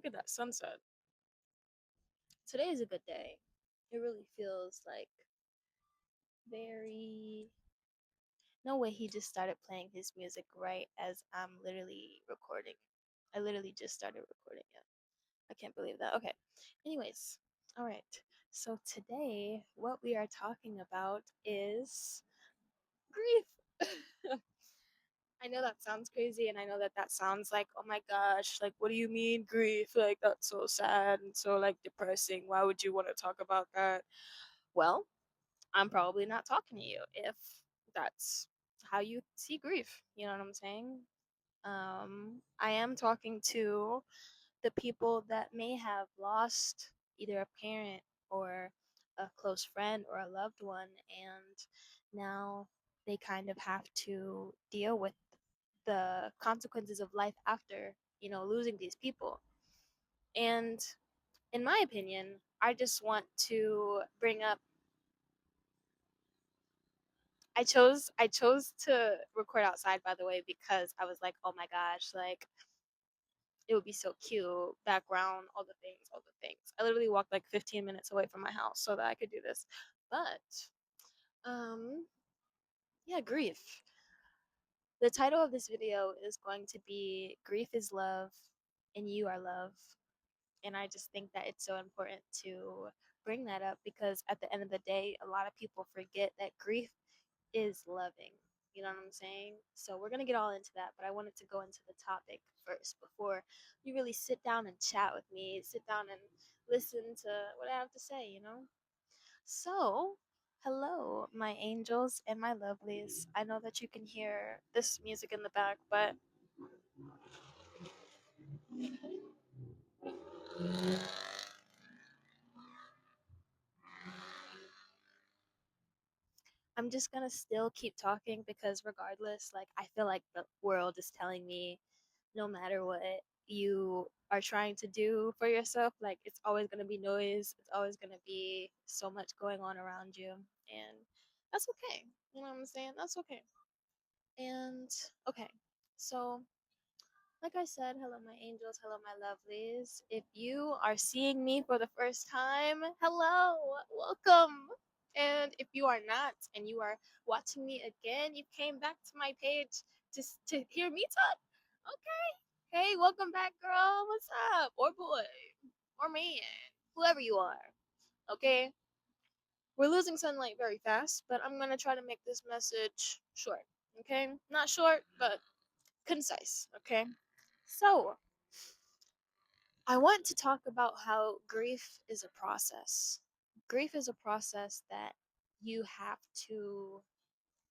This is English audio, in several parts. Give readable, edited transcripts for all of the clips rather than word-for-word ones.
Look at that sunset. Today is a good day. It really feels like very. No way he just started playing his music right as I'm literally recording. I literally just started recording it. I can't believe that. Okay. Anyways, all right. So today, what we are talking about is grief. I know that sounds crazy, and I know that that sounds like, oh my gosh, like, what do you mean grief? Like, that's so sad and so, like, depressing. Why would you want to talk about that? Well, I'm probably not talking to you if that's how you see grief. You know what I'm saying? I am talking to the people that may have lost either a parent or a close friend or a loved one, and now they kind of have to deal with the consequences of life after, losing these people. And in my opinion, I just want to bring up I chose to record outside, by the way, because I was like, oh my gosh, like it would be so cute, background, all the things. I literally walked like 15 minutes away from my house so that I could do this. But yeah, grief. The title of this video is going to be Grief is Love and You Are Love. And I just think that it's so important to bring that up because at the end of the day, a lot of people forget that grief is loving. You know what I'm saying? So we're going to get all into that, but I wanted to go into the topic first before you really sit down and chat with me, sit down and listen to what I have to say. So, hello, my angels and my lovelies. I know that you can hear this music in the back, but I'm just gonna still keep talking because regardless, like I feel like the world is telling me no matter what you are trying to do for yourself, like it's always gonna be noise, it's always gonna be so much going on around you. And that's okay. You know what I'm saying? That's okay. And okay. So like I said, hello, my angels, hello, my lovelies. If you are seeing me for the first time, hello, welcome. And if you are not, and you are watching me again, you came back to my page just to hear me talk. Okay. Hey, welcome back, girl. What's up? Or boy, or man, whoever you are. Okay. We're losing sunlight very fast, but I'm gonna try to make this message short. Okay, not short, but concise. Okay. So, I want to talk about how grief is a process. Grief is a process that you have to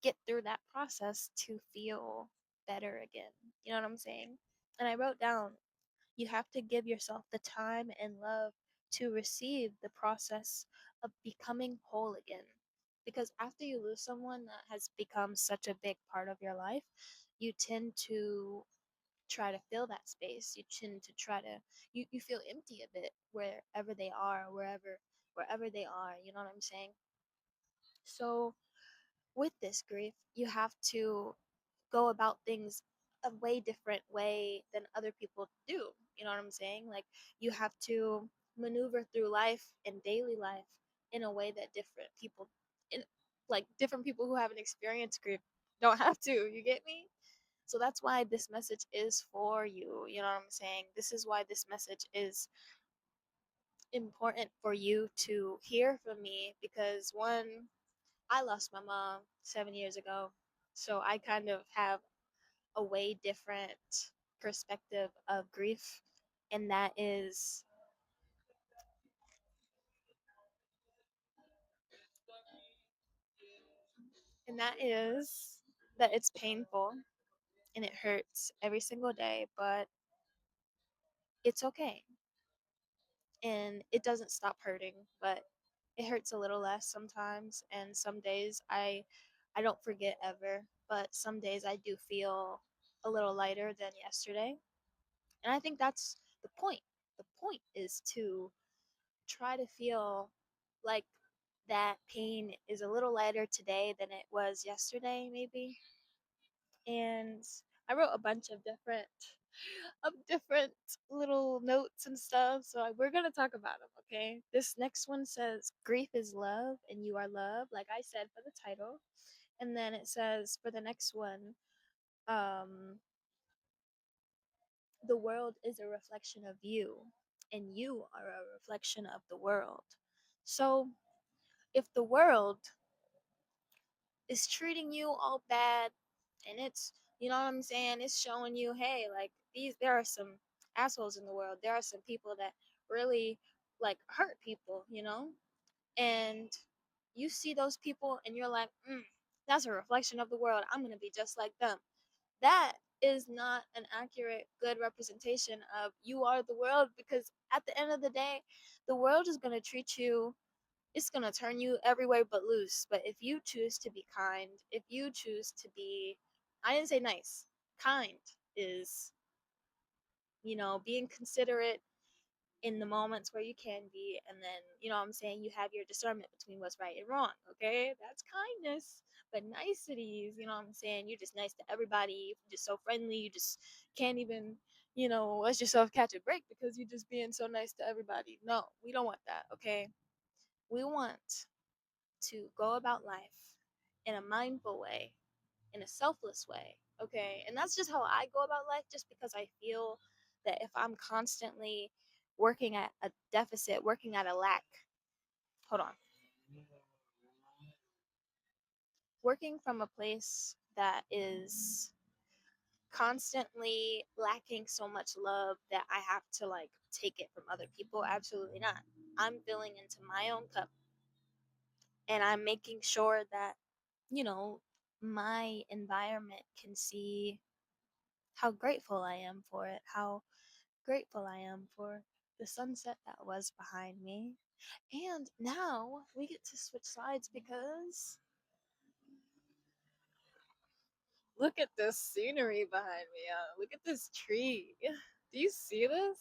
get through that process to feel better again. You know what I'm saying? And I wrote down you have to give yourself the time and love to receive the process of becoming whole again. Because after you lose someone that has become such a big part of your life, you tend to try to fill that space. You tend to try to you feel empty a bit wherever they are, wherever they are, you know what I'm saying? So with this grief, you have to go about things a way different way than other people do. You know what I'm saying? Like you have to maneuver through life and daily life in a way that in different people who haven't experienced grief don't have to. You get me? So that's why this message is for you. You know what I'm saying? This is why this message is important for you to hear from me because one, I lost my mom 7 years ago. So I kind of have a way different perspective of grief. And that is and that is that it's painful and it hurts every single day, but it's okay. And it doesn't stop hurting, but it hurts a little less sometimes. And some days I don't forget ever, but some days I do feel a little lighter than yesterday. And I think that's the point. The point is to try to feel like that pain is a little lighter today than it was yesterday, maybe. And I wrote a bunch of different of different little notes and stuff. So we're gonna talk about them, okay? This next one says grief is love and you are love, like I said for the title. And then it says for the next one, um, the world is a reflection of you, and you are a reflection of the world. So if the world is treating you all bad and it's, you know what I'm saying, it's showing you, hey, like there are some assholes in the world, there are some people that really like hurt people, and you see those people and you're like, that's a reflection of the world, I'm gonna be just like them. That is not an accurate good representation of you are the world, because at the end of the day the world is going to treat you, it's going to turn you everywhere but loose. But if you choose to be kind, if you choose to be, I didn't say nice, kind is, being considerate in the moments where you can be, and then, what I'm saying, you have your discernment between what's right and wrong, okay? That's kindness. But niceties, what I'm saying, you're just nice to everybody, you're just so friendly, you just can't even, let yourself catch a break because you're just being so nice to everybody. No, we don't want that, okay? We want to go about life in a mindful way, in a selfless way, okay? And that's just how I go about life, just because I feel that if I'm constantly working at a deficit, working at a lack, hold on, working from a place that is constantly lacking so much love that I have to like take it from other people, absolutely not. I'm filling into my own cup, and I'm making sure that, you know, my environment can see how grateful I am for it, how grateful I am for the sunset that was behind me. And now we get to switch sides because look at this scenery behind me. Look at this tree. Do you see this?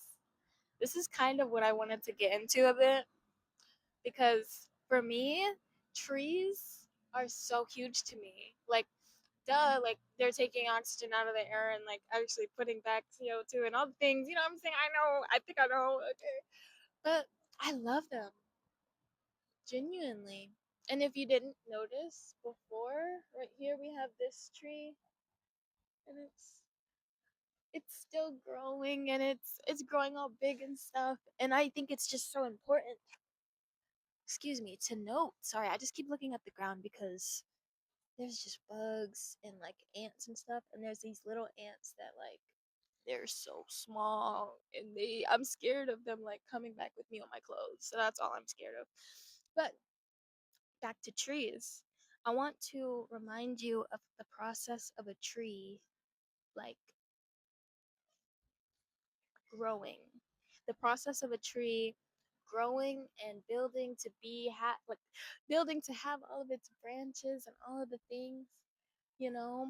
This is kind of what I wanted to get into a bit, because for me, trees are so huge to me. Like, duh, like they're taking oxygen out of the air and like actually putting back CO2 and all the things. You know what I'm saying? I know. I think I know. Okay. But I love them, genuinely. And if you didn't notice before, right here we have this tree, and it's still growing, and it's growing all big and stuff. And I think it's just so important, excuse me, to note. Sorry, I just keep looking at the ground because there's just bugs and like ants and stuff, and there's these little ants that like they're so small, and I'm scared of them like coming back with me on my clothes. So that's all I'm scared of. But back to trees. I want to remind you of the process of a tree like growing. The process of a tree growing and building to be like building to have all of its branches and all of the things, you know,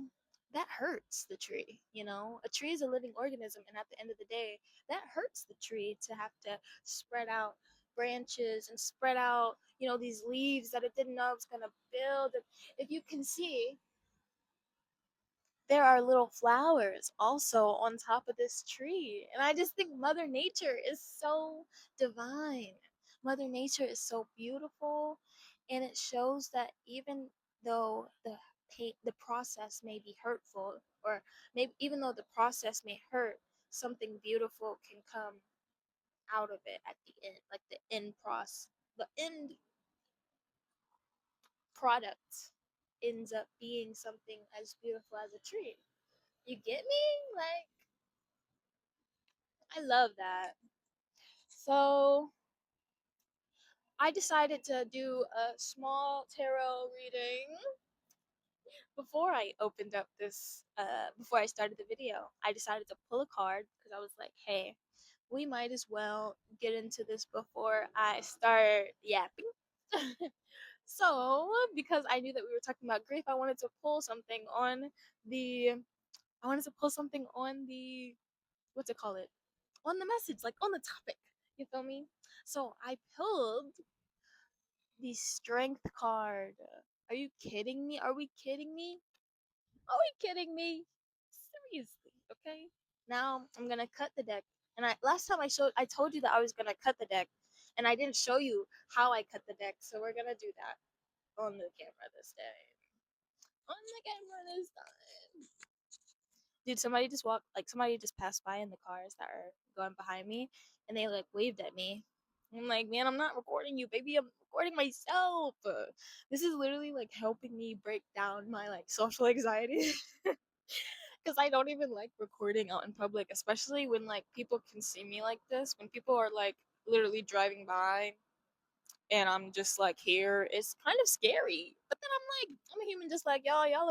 that hurts the tree. A tree is a living organism, and at the end of the day, that hurts the tree to have to spread out branches and spread out, these leaves that it didn't know it was going to build. And if you can see, there are little flowers also on top of this tree. And I just think Mother Nature is so divine. Mother Nature is so beautiful, and it shows that even though the process may be hurtful, or maybe even though the process may hurt, something beautiful can come out of it at the end, like the end product ends up being something as beautiful as a tree. You get me? Like, I love that. So I decided to do a small tarot reading before I opened up before I started the video. I decided to pull a card because I was like, hey, we might as well get into this before I start yapping. So, because I knew that we were talking about grief, I wanted to pull something on the, I wanted to pull something on the, what's it called? On the message, like on the topic. You feel me? So I pulled the strength card. Are you kidding me? Are we kidding me? Are we kidding me? Seriously, okay? Now I'm gonna cut the deck. And last time I told you that I was gonna cut the deck, and I didn't show you how I cut the deck. So we're gonna do that on the camera this day. On the camera this time. Dude, somebody just passed by in the cars that are going behind me, and they like waved at me. I'm like, man, I'm not recording you, baby. I'm recording myself. This is literally like helping me break down my like social anxiety. Because I don't even like recording out in public, especially when like people can see me like this. When people are like literally driving by and I'm just like here, it's kind of scary. But then I'm like, I'm a human just like y'all. Y'all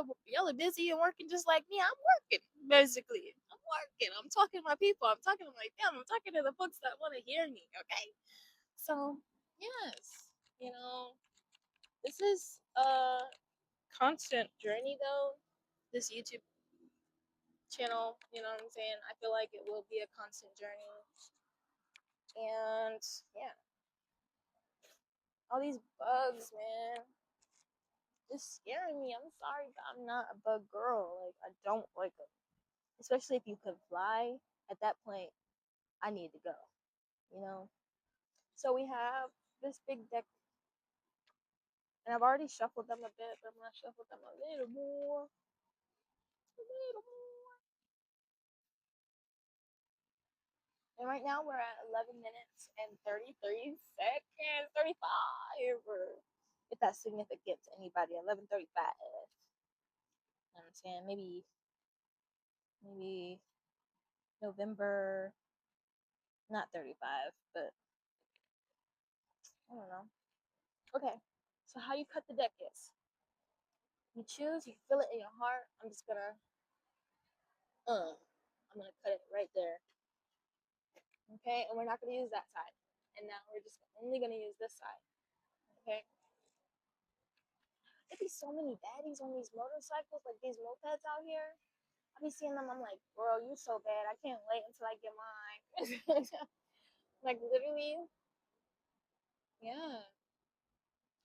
are busy and working just like me. I'm working basically. I'm working. I'm talking to my people. I'm talking to my family. I'm talking to the folks that want to hear me. Okay. So yes, you know, this is a constant journey though. This YouTube channel, you know what I'm saying? I feel like it will be a constant journey. And yeah, all these bugs, man, just scaring me. I'm sorry, but I'm not a bug girl. Like, I don't like them. Especially if you can fly. At that point, I need to go, you know? So we have this big deck, and I've already shuffled them a bit, but I'm going to shuffle them a little more. A little more. And right now we're at 11 minutes and 33 seconds, 35. If that's significant to anybody, 11:35. You know what I'm saying? Maybe November, not 35, but I don't know. Okay, so how you cut the deck is you choose, you feel it in your heart. I'm gonna cut it right there. Okay, and we're not gonna use that side. And now we're just only gonna use this side. Okay. There be so many baddies on these motorcycles, like these mopeds out here. I be seeing them. I'm like, bro, you so bad. I can't wait until I get mine. Like literally, yeah.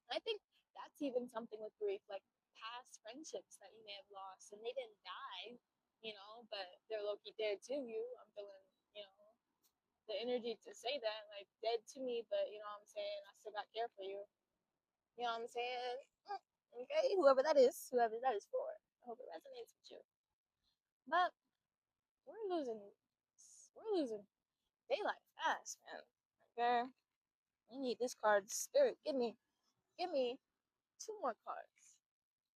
I think that's even something with grief, like past friendships that you may have lost, and they didn't die, you know, but they're low key dead to you. I'm feeling, you know, the energy to say that, like dead to me, but you know what I'm saying. I still got care for you. You know what I'm saying? Okay, whoever that is for. I hope it resonates with you. But we're losing, we're losing daylight fast, man. Okay, I need this card. Spirit, give me two more cards.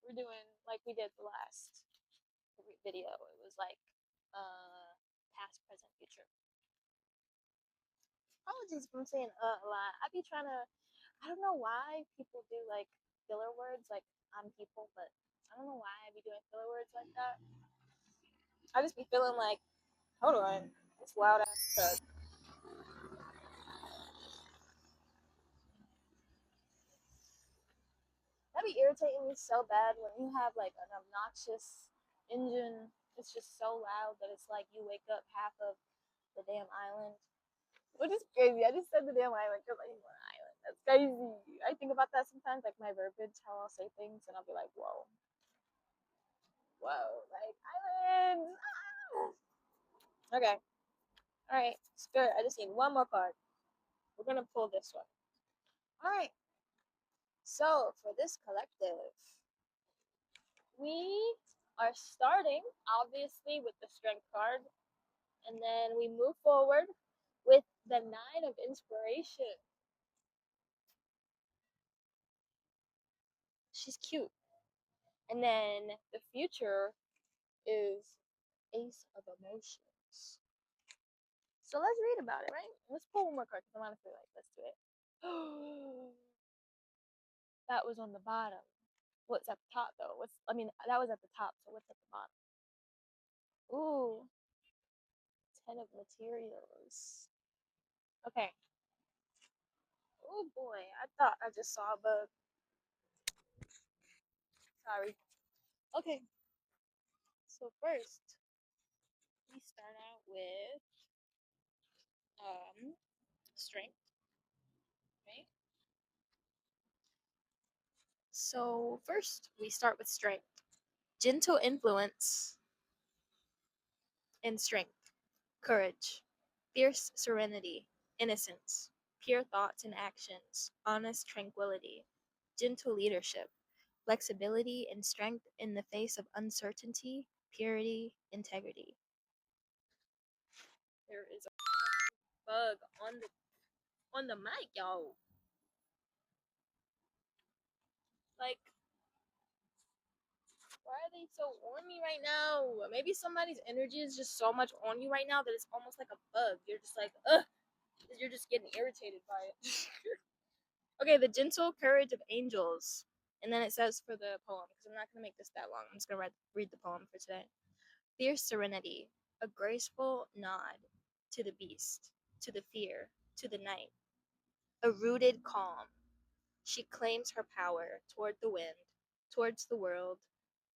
We're doing like we did the last video. It was like past, present, future. Apologies if I'm saying a lot. I be trying to. I don't know why people do like filler words like on people, but I don't know why I be doing filler words like that. I just be feeling like, hold on, it's loud ass truck. That be irritating me so bad when you have like an obnoxious engine. It's just so loud that it's like you wake up half of the damn island. Which is crazy. I just said the damn island because I need an island. That's crazy. I think about that sometimes, like my verbiage, how I'll say things, and I'll be like, whoa, whoa, like islands. Ah! Okay. All right. Spirit, I just need one more card. We're going to pull this one. All right. So for this collective, we are starting obviously with the strength card, and then we move forward with the nine of inspiration. She's cute. And then the future is Ace of Emotions. So let's read about it, right? Let's pull one more card because I'm honestly like, let's do it. That was on the bottom. What's at the top though? That was at the top, so what's at the bottom? Ooh, 10 of materials. Okay. Oh boy, I thought I just saw a bug. Sorry. Okay, so first, we start out with strength, right? So first, we start with strength. Gentle influence and strength. Courage, fierce serenity, innocence, pure thoughts and actions, honest tranquility, gentle leadership, flexibility and strength in the face of uncertainty, purity, integrity. There is a bug on the mic, y'all. Like, why are they so on me right now? Maybe somebody's energy is just so much on you right now that it's almost like a bug. You're just like, ugh. You're just getting irritated by it. Okay, the gentle courage of angels. And then it says for the poem, because I'm not going to make this that long. I'm just going to read the poem for today. Fierce serenity, a graceful nod to the beast, to the fear, to the night. A rooted calm. She claims her power toward the wind, towards the world,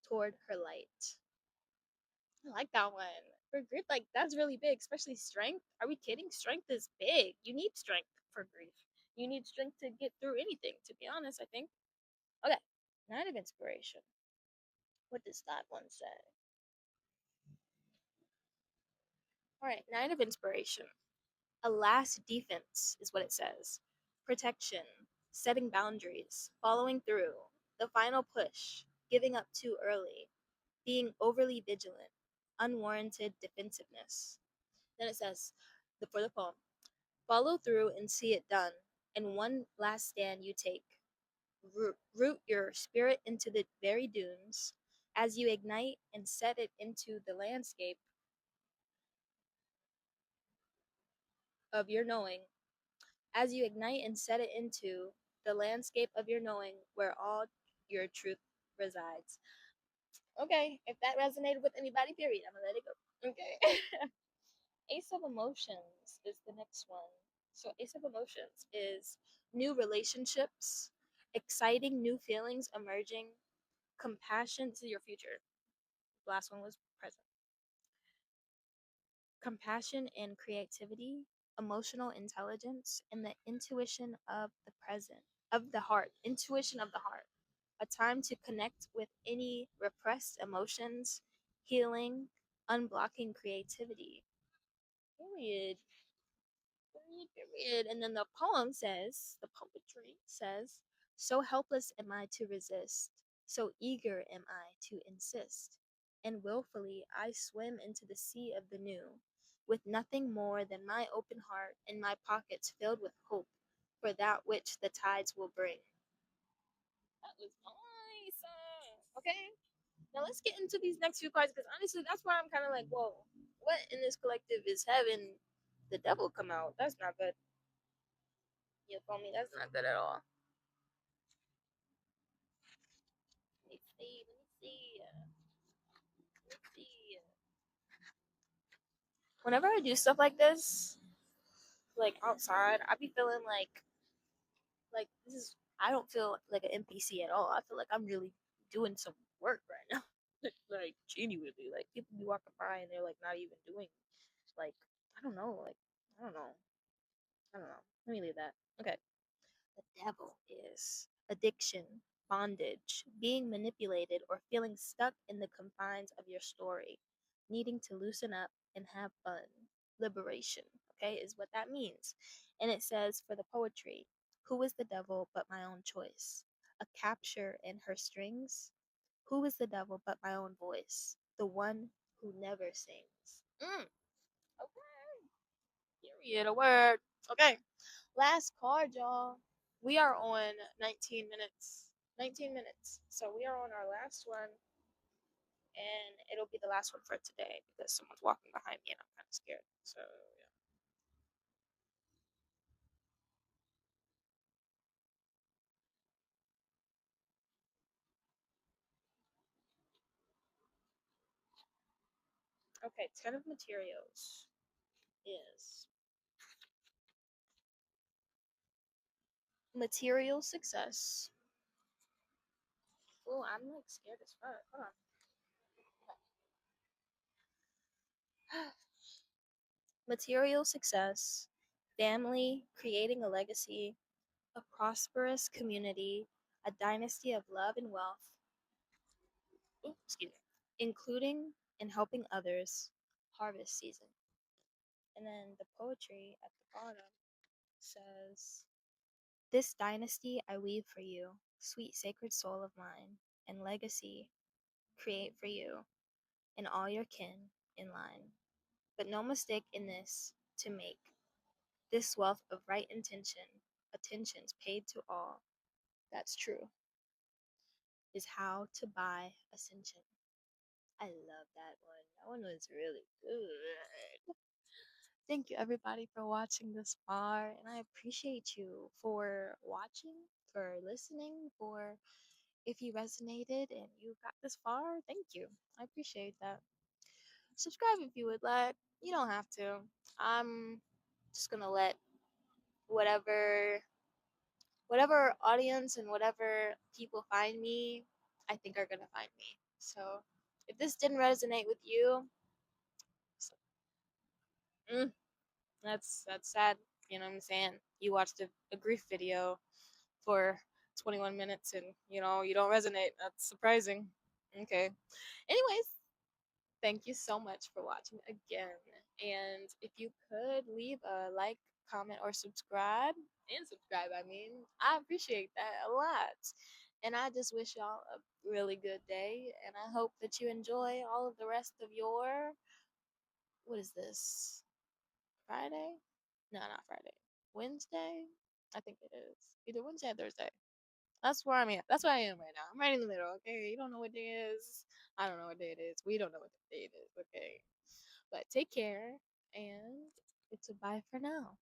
toward her light. I like that one. For grief, like that's really big, especially strength. Are we kidding? Strength is big. You need strength for grief. You need strength to get through anything, to be honest, I think. Okay. Night of inspiration. What does that one say? Alright, night of inspiration. A last defense is what it says. Protection, setting boundaries, following through, the final push, giving up too early, being overly vigilant, unwarranted defensiveness. Then it says, for the poem, follow through and see it done. And one last stand you take. Root your spirit into the very dunes as you ignite and set it into the landscape of your knowing. As you ignite and set it into the landscape of your knowing where all your truth resides. Okay, if that resonated with anybody, period, I'm gonna let it go. Okay. Ace of Emotions is the next one. So, Ace of Emotions is new relationships, exciting new feelings emerging, compassion to your future. The last one was present. Compassion and creativity, emotional intelligence, and the intuition of the present, of the heart, intuition of the heart. A time to connect with any repressed emotions, healing, unblocking creativity. Period. Period, period. And then the poem says, the poetry says, so helpless am I to resist, so eager am I to insist, and willfully I swim into the sea of the new, with nothing more than my open heart and my pockets filled with hope for that which the tides will bring. That was nice. Okay, now let's get into these next few cards because honestly, that's why I'm kind of like, whoa, what in this collective is having the devil come out? That's not good. You feel me? That's not good at all. Let me see. Let me see. Let me see. Whenever I do stuff like this, like outside, I be feeling like this is. I don't feel like an NPC at all. I feel like I'm really doing some work right now. Like genuinely, like people be walking by and they're like not even doing like I don't know, like I don't know, I don't know. Let me leave that. Okay. The devil is addiction, bondage, being manipulated, or feeling stuck in the confines of your story, needing to loosen up and have fun. Liberation, okay, is what that means. And it says for the poetry, who is the devil but my own choice? A capture in her strings. Who is the devil but my own voice? The one who never sings. Okay. Period. A word. Okay. Last card, y'all. We are on 19 minutes. 19 minutes. So we are on our last one, and it'll be the last one for today because someone's walking behind me and I'm kind of scared. So, yeah. Okay, 10 of materials is material success. Oh, I'm like scared as fuck. Hold on. Material success, family, creating a legacy, a prosperous community, a dynasty of love and wealth, excuse me, including and helping others, harvest season. And then the poetry at the bottom says, "This dynasty I weave for you, sweet sacred soul of mine, and legacy create for you, and all your kin in line. But no mistake in this to make. This wealth of right intention, attentions paid to all that's true, is how to buy ascension." I love that one. That one was really good. Thank you everybody for watching this far, and I appreciate you for watching, for listening, for if you resonated and you got this far, thank you. I appreciate that. Subscribe if you would like. You don't have to. I'm just gonna let whatever audience and whatever people find me, I think are gonna find me. So if this didn't resonate with you, mm, that's sad. You know what I'm saying? You watched a grief video for 21 minutes and you don't resonate. That's surprising. Okay. Anyways, thank you so much for watching again. And if you could leave a like, comment, or subscribe, I mean, I appreciate that a lot. And I just wish y'all a really good day. And I hope that you enjoy all of the rest of your, what is this? Friday? No, not Friday. Wednesday? I think it is. Either Wednesday or Thursday. That's where I'm at. That's where I am right now. I'm right in the middle, okay? You don't know what day it is. I don't know what day it is. We don't know what day it is, okay? But take care, and it's a bye for now.